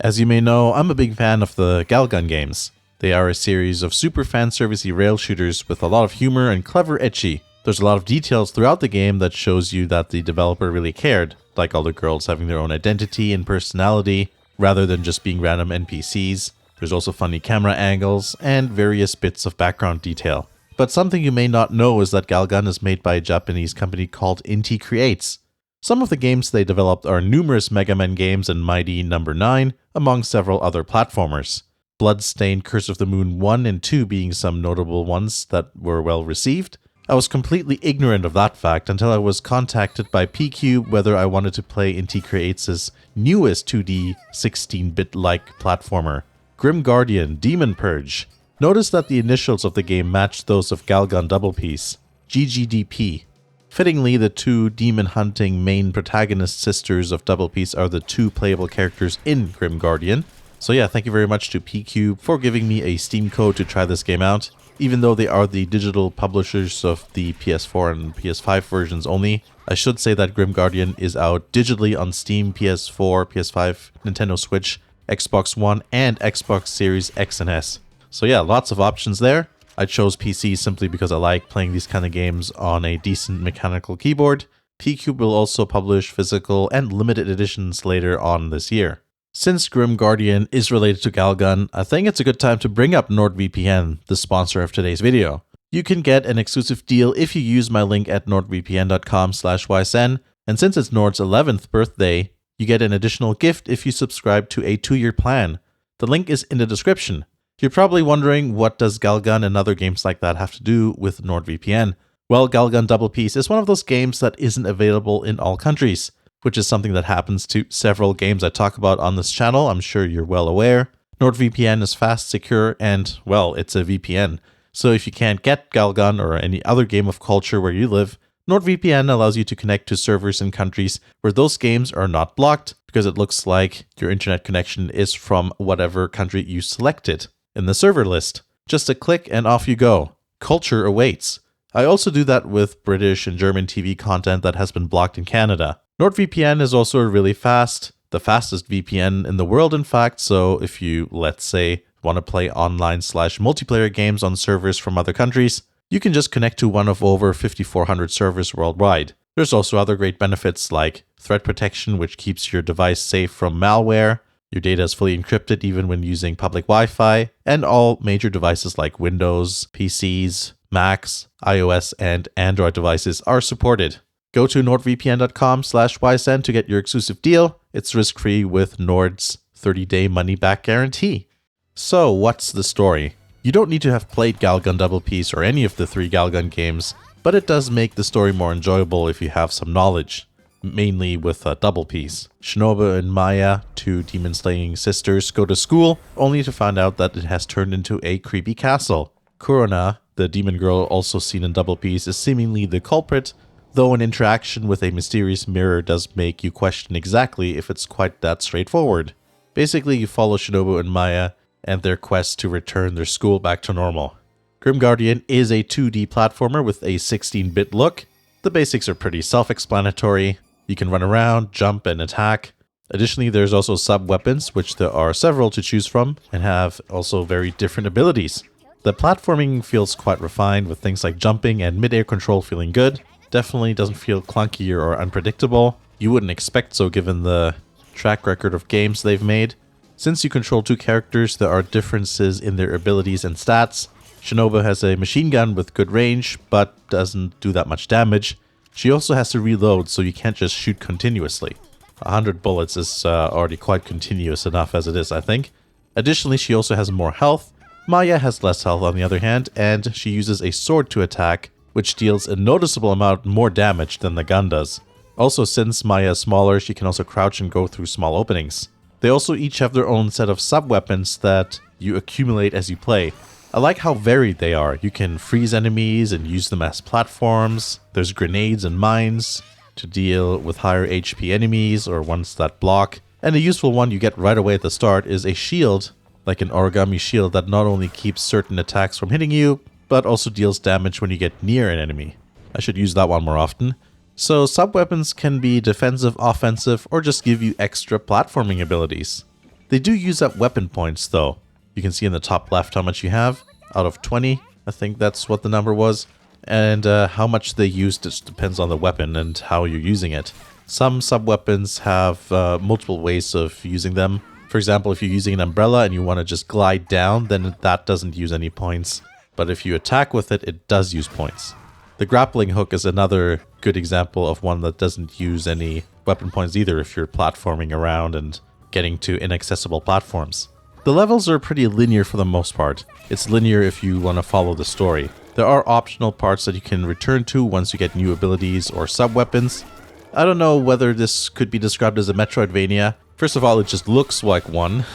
As you may know, I'm a big fan of the Galgun games. They are a series of super fanservice-y rail shooters with a lot of humor and clever ecchi. There's a lot of details throughout the game that shows you that the developer really cared, like all the girls having their own identity and personality, rather than just being random NPCs. There's also funny camera angles and various bits of background detail. But something you may not know is that Galgun is made by a Japanese company called Inti Creates. Some of the games they developed are numerous Mega Man games and Mighty No. 9, among several other platformers. Bloodstained Curse of the Moon 1 and 2 being some notable ones that were well received. I was completely ignorant of that fact until I was contacted by PQ whether I wanted to play Inti Creates' newest 2D 16-bit-like platformer, Grim Guardian Demon Purge. Notice that the initials of the game match those of Galgun Double Piece, GGDP. Fittingly, the two demon-hunting main protagonist sisters of Double Piece are the two playable characters in Grim Guardian. So yeah, thank you very much to PQ for giving me a Steam code to try this game out. Even though they are the digital publishers of the PS4 and PS5 versions only, I should say that Grim Guardian is out digitally on Steam, PS4, PS5, Nintendo Switch, Xbox One, and Xbox Series X and S. So yeah, lots of options there. I chose PC simply because I like playing these kind of games on a decent mechanical keyboard. PQ will also publish physical and limited editions later on this year. Since Grim Guardian is related to Galgun, I think it's a good time to bring up NordVPN, the sponsor of today's video. You can get an exclusive deal if you use my link at nordvpn.com/ysn, and since it's Nord's 11th birthday, you get an additional gift if you subscribe to a 2-year plan. The link is in the description. You're probably wondering, what does Galgun and other games like that have to do with NordVPN? Well, Galgun Double Piece is one of those games that isn't available in all countries, which is something that happens to several games I talk about on this channel. I'm sure you're well aware. NordVPN is fast, secure, and, well, it's a VPN. So if you can't get Galgun or any other game of culture where you live, NordVPN allows you to connect to servers in countries where those games are not blocked, because it looks like your internet connection is from whatever country you selected in the server list. Just a click and off you go. Culture awaits. I also do that with British and German TV content that has been blocked in Canada. NordVPN is also really fast, the fastest VPN in the world in fact, so if you, let's say, want to play online/multiplayer games on servers from other countries, you can just connect to one of over 5,400 servers worldwide. There's also other great benefits like threat protection, which keeps your device safe from malware. Your data is fully encrypted even when using public Wi-Fi, and all major devices like Windows, PCs, Macs, iOS, and Android devices are supported. Go to nordvpn.com/ysn to get your exclusive deal. It's risk-free with Nord's 30-day money-back guarantee. So, what's the story? You don't need to have played Galgun Double Piece or any of the 3 Galgun games, but it does make the story more enjoyable if you have some knowledge. Mainly with Double Piece. Shinobu and Maya, 2 demon-slaying sisters, go to school, only to find out that it has turned into a creepy castle. Kurona, the demon girl also seen in Double Piece, is seemingly the culprit, though an interaction with a mysterious mirror does make you question exactly if it's quite that straightforward. Basically, you follow Shinobu and Maya and their quest to return their school back to normal. Grim Guardian is a 2D platformer with a 16-bit look. The basics are pretty self-explanatory. You can run around, jump, and attack. Additionally, there's also sub-weapons, which there are several to choose from, and have also very different abilities. The platforming feels quite refined, with things like jumping and mid-air control feeling good. Definitely doesn't feel clunky or unpredictable. You wouldn't expect so given the track record of games they've made. Since you control 2 characters, there are differences in their abilities and stats. Shinobu has a machine gun with good range, but doesn't do that much damage. She also has to reload, so you can't just shoot continuously. 100 bullets is already quite continuous enough as it is, I think. Additionally, she also has more health. Maya has less health on the other hand, and she uses a sword to attack, which deals a noticeable amount more damage than the gun does. Also, since Maya is smaller, she can also crouch and go through small openings. They also each have their own set of sub-weapons that you accumulate as you play. I like how varied they are. You can freeze enemies and use them as platforms. There's grenades and mines to deal with higher HP enemies or ones that block. And a useful one you get right away at the start is a shield, like an origami shield that not only keeps certain attacks from hitting you, but also deals damage when you get near an enemy. I should use that one more often. So sub-weapons can be defensive, offensive, or just give you extra platforming abilities. They do use up weapon points though. You can see in the top left how much you have out of 20. I think that's what the number was. And how much they use just depends on the weapon and how you're using it. Some sub-weapons have multiple ways of using them. For example, if you're using an umbrella and you want to just glide down, then that doesn't use any points. But if you attack with it, it does use points. The grappling hook is another good example of one that doesn't use any weapon points either if you're platforming around and getting to inaccessible platforms. The levels are pretty linear for the most part. It's linear if you want to follow the story. There are optional parts that you can return to once you get new abilities or sub-weapons. I don't know whether this could be described as a Metroidvania. First of all, it just looks like one.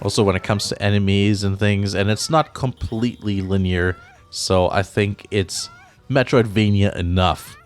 Also when it comes to enemies and things, and it's not completely linear, so I think it's Metroidvania enough.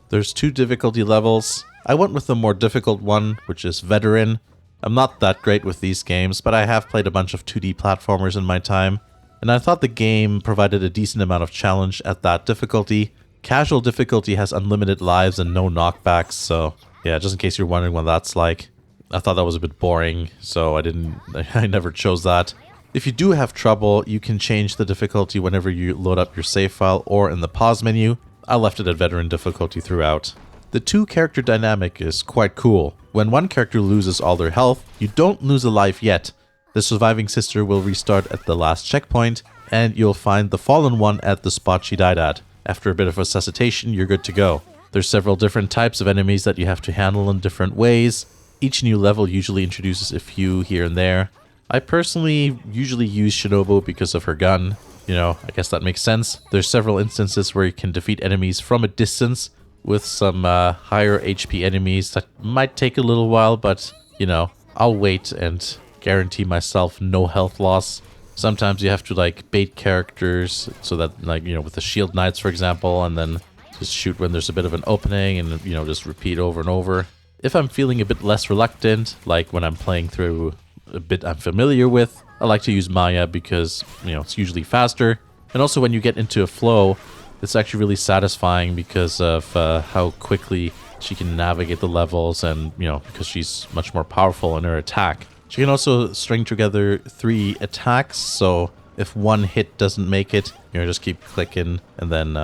There's 2 difficulty levels. I went with the more difficult one, which is Veteran. I'm not that great with these games, but I have played a bunch of 2D platformers in my time, and I thought the game provided a decent amount of challenge at that difficulty. Casual difficulty has unlimited lives and no knockbacks, so yeah, just in case you're wondering what that's like. I thought that was a bit boring, so I never chose that. If you do have trouble, you can change the difficulty whenever you load up your save file or in the pause menu. I left it at Veteran difficulty throughout. The 2-character dynamic is quite cool. When one character loses all their health, you don't lose a life yet. The surviving sister will restart at the last checkpoint, and you'll find the fallen one at the spot she died at. After a bit of resuscitation, you're good to go. There's several different types of enemies that you have to handle in different ways. Each new level usually introduces a few here and there. I personally usually use Shinobu because of her gun. You know, I guess that makes sense. There's several instances where you can defeat enemies from a distance with some higher HP enemies that might take a little while, but, you know, I'll wait and guarantee myself no health loss. Sometimes you have to like bait characters so that, like, you know, with the shield knights, for example, and then just shoot when there's a bit of an opening and, you know, just repeat over and over. If I'm feeling a bit less reluctant, like when I'm playing through a bit I'm familiar with, I like to use Maya because, you know, it's usually faster. And also when you get into a flow, it's actually really satisfying because of how quickly she can navigate the levels and, you know, because she's much more powerful in her attack. She can also string together 3 attacks, so if one hit doesn't make it, you know, just keep clicking and then,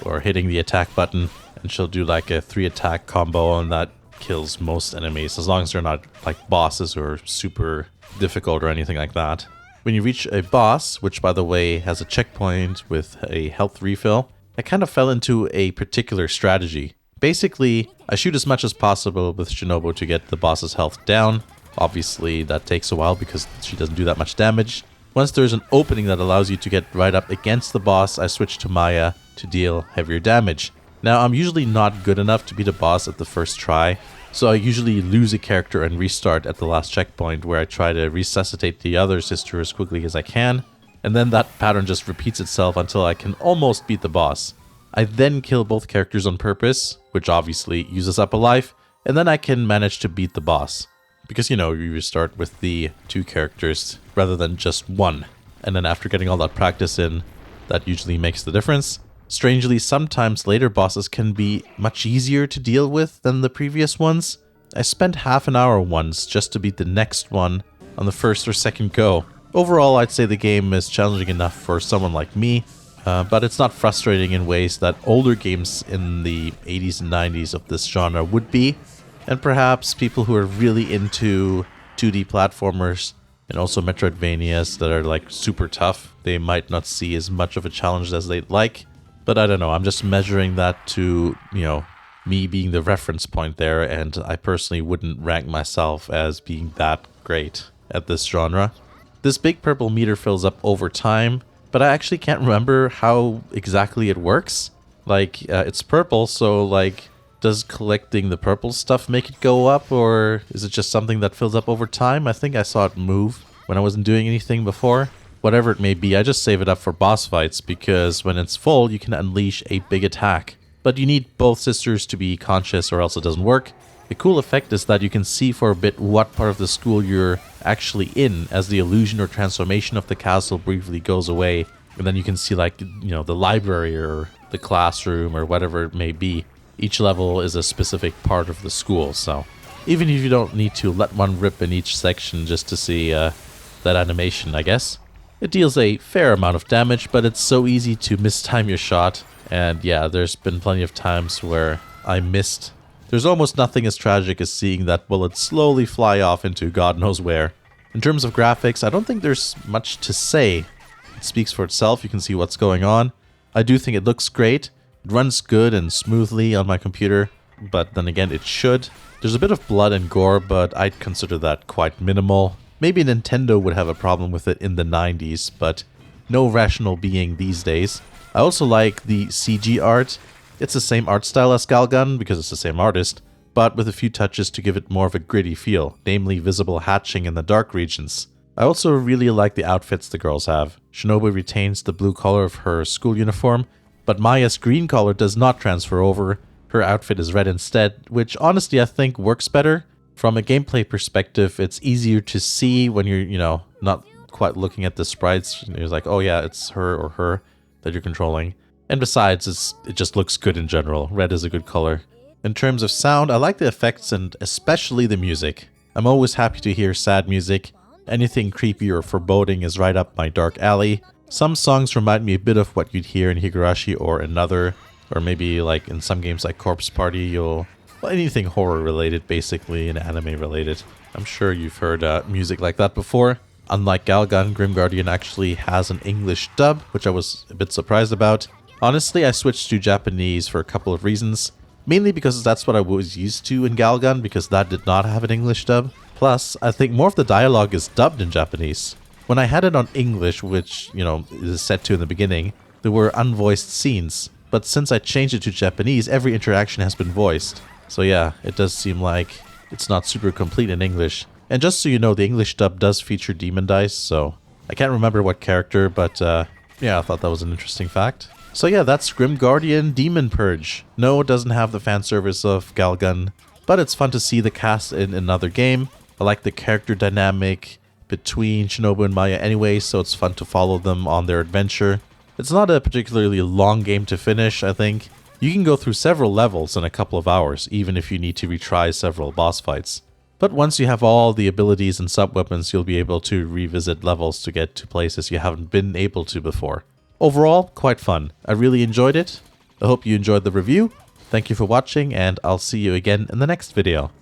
or hitting the attack button, and she'll do like a 3-attack combo, and that kills most enemies, as long as they're not like bosses or super difficult or anything like that. When you reach a boss, which by the way has a checkpoint with a health refill, I kind of fell into a particular strategy. Basically, I shoot as much as possible with Shinobu to get the boss's health down. Obviously, that takes a while because she doesn't do that much damage. Once there's an opening that allows you to get right up against the boss, I switch to Maya to deal heavier damage. Now, I'm usually not good enough to beat a boss at the first try, so I usually lose a character and restart at the last checkpoint where I try to resuscitate the other sister as quickly as I can, and then that pattern just repeats itself until I can almost beat the boss. I then kill both characters on purpose, which obviously uses up a life, and then I can manage to beat the boss. Because, you know, you restart with the 2 characters rather than just one. And then after getting all that practice in, that usually makes the difference. Strangely, sometimes later bosses can be much easier to deal with than the previous ones. I spent half an hour once just to beat the next one on the first or second go. Overall, I'd say the game is challenging enough for someone like me, but it's not frustrating in ways that older games in the 80s and 90s of this genre would be. And perhaps people who are really into 2D platformers and also Metroidvanias that are like super tough, they might not see as much of a challenge as they'd like. But I don't know, I'm just measuring that to, you know, me being the reference point there, and I personally wouldn't rank myself as being that great at this genre. This big purple meter fills up over time, but I actually can't remember how exactly it works. Like, it's purple, so like, does collecting the purple stuff make it go up, or is it just something that fills up over time? I think I saw it move when I wasn't doing anything before. Whatever it may be, I just save it up for boss fights, because when it's full, you can unleash a big attack. But you need both sisters to be conscious or else it doesn't work. The cool effect is that you can see for a bit what part of the school you're actually in as the illusion or transformation of the castle briefly goes away. And then you can see, like, you know, the library or the classroom or whatever it may be. Each level is a specific part of the school, so even if you don't need to let one rip in each section just to see that animation, I guess. It deals a fair amount of damage, but it's so easy to mistime your shot, and yeah, there's been plenty of times where I missed. There's almost nothing as tragic as seeing that bullet slowly fly off into God knows where. In terms of graphics, I don't think there's much to say. It speaks for itself, you can see what's going on. I do think it looks great. It runs good and smoothly on my computer, but then again, it should. There's a bit of blood and gore, but I'd consider that quite minimal. Maybe Nintendo would have a problem with it in the 90s, but no rational being these days. I also like the CG art. It's the same art style as Galgun, because it's the same artist, but with a few touches to give it more of a gritty feel, namely visible hatching in the dark regions. I also really like the outfits the girls have. Shinobu retains the blue color of her school uniform, but Maya's green color does not transfer over. Her outfit is red instead, which honestly I think works better. From a gameplay perspective, it's easier to see when you're, not quite looking at the sprites. You're like, oh yeah, it's her or her that you're controlling. And besides, it just looks good in general. Red is a good color. In terms of sound, I like the effects and especially the music. I'm always happy to hear sad music. Anything creepy or foreboding is right up my dark alley. Some songs remind me a bit of what you'd hear in Higurashi or Another, or maybe like in some games like Corpse Party, anything horror related basically and anime related. I'm sure you've heard music like that before. Unlike Galgun, Grim Guardian actually has an English dub, which I was a bit surprised about. Honestly, I switched to Japanese for a couple of reasons. Mainly because that's what I was used to in Galgun, because that did not have an English dub. Plus, I think more of the dialogue is dubbed in Japanese. When I had it on English, which, is set to in the beginning, there were unvoiced scenes. But since I changed it to Japanese, every interaction has been voiced. So yeah, it does seem like it's not super complete in English. And just so you know, the English dub does feature demon dice, so I can't remember what character, but yeah, I thought that was an interesting fact. So yeah, that's Grim Guardian Demon Purge. No, it doesn't have the fan service of Galgun, but it's fun to see the cast in another game. I like the character dynamic between Shinobu and Maya anyway, so it's fun to follow them on their adventure. It's not a particularly long game to finish, I think. You can go through several levels in a couple of hours, even if you need to retry several boss fights. But once you have all the abilities and sub-weapons, you'll be able to revisit levels to get to places you haven't been able to before. Overall, quite fun. I really enjoyed it. I hope you enjoyed the review. Thank you for watching, and I'll see you again in the next video.